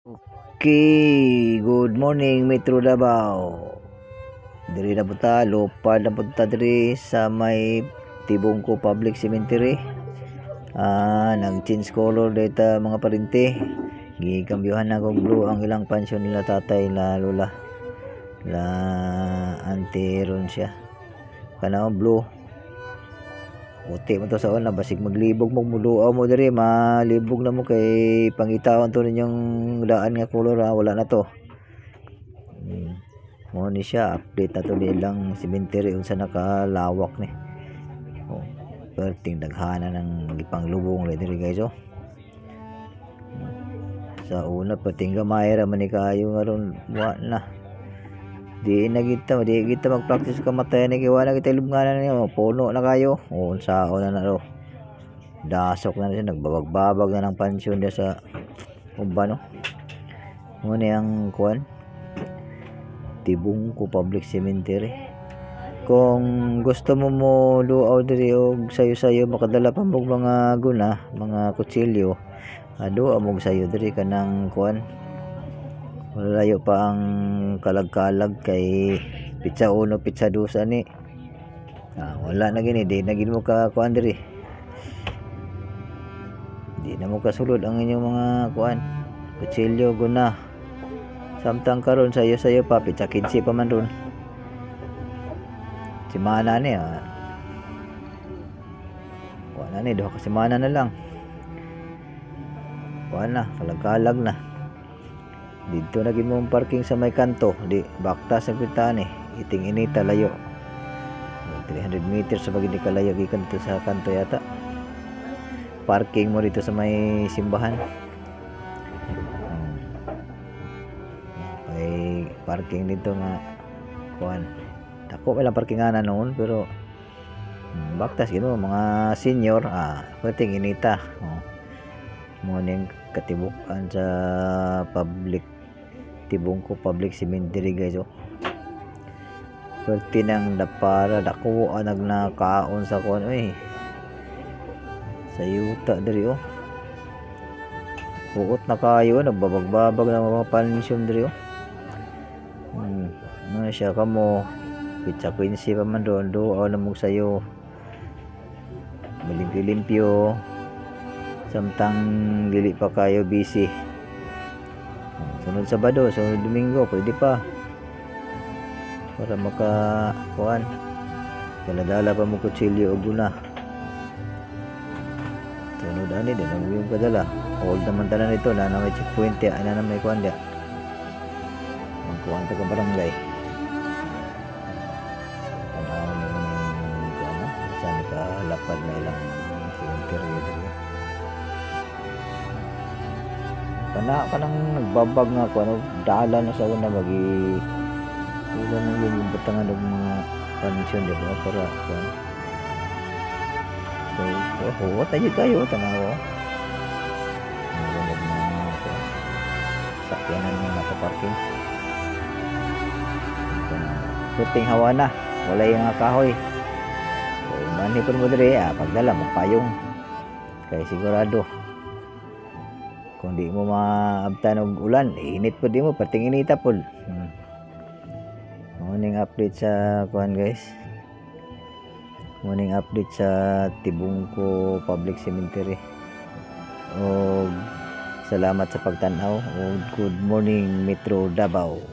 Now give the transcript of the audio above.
Okay, good morning Metro Davao. Diri na punta, lupad na punta diri sa may Tibungko Public Cemetery. Nag-change color data mga parinti. Gikambyuhan na kog blue ang ilang pansyon nila tatay la lola. La auntie ron siya. Kana blue. Puti mo to sa una, basig maglibog mo muluaw mo diri, malibog na mo kay pangitawan to ninyong daan nga color wala na to. Mo ni siya update na to nilang cemetery unsa nakalawak ni. Perting daghana ng gipanglubong diri guys Sa una perting gamay ra man ni kayo ngaron wa na. Di kita mag-practice kamatayan ni kiwala kita lubnganan niyo puno na kayo unsaon na ro dasok na siya nagbabag-babag na ng pansyon dia sa umbano mo ni ang kuan Tibungko Public Cemetery. Kung gusto mo luaw diri og sayo-sayo makadala pa mog mga guna mga kutsilyo ado amog sayo diri kanang kuan malayo pa ang kalag-kalag kay pizza 1 pizza 2 ani wala na gini di na gid mo ka kuan diri di na mo kasulod ang inyong mga kuan kutsilyo guna samtang karon sayo-sayo pa pizza 15 pa man ron simana ni wala ni duha ka semana na lang wala kalag-kalag na dito na gid mo parking sa may kanto di bakta sa pintaan iting inita layo 300 meters sa bagay kalayo gikan to sa kanto yata parking mo dito sa may simbahan may parking dito nga kuan dako lang parkinganan noon pero baktas gino mga senior pwedeng inita morning katibukan sa Tibungko Public Cemetery guys perti nang dapara dako nagnakaon sa kuan sa yuta diri buot na kayo nagbabag-babag na mga pansyon diri siya kamo pizza 15 pa man doon na mo sayo malimpyo-limpyo samtang dili pa kayo busy sunod Sabado sunod Domingo pwede pa para makakuan dala pa mo kutsilyo o guna sunod ani din ang yung padala hold naman tanan ito na may checkpoint ana na may kuan dia ang kuan taga barangay saan ka lapad na ilang cemetery dito kanang nagbabag nga ko dala na sa una magi ilan na yung butangan ng mga pansyon di ba para kuan so tayo kayo tanaw sakyanan na nakaparking puting hawa na wala yung kahoy so manipon mo diri pagdala mo payong kay sigurado kung di mo maabtan og ulan init po di mo pating inita po morning update sa kuan guys morning update sa Tibungko Public Cemetery og salamat sa pagtan-aw og good morning Metro Davao.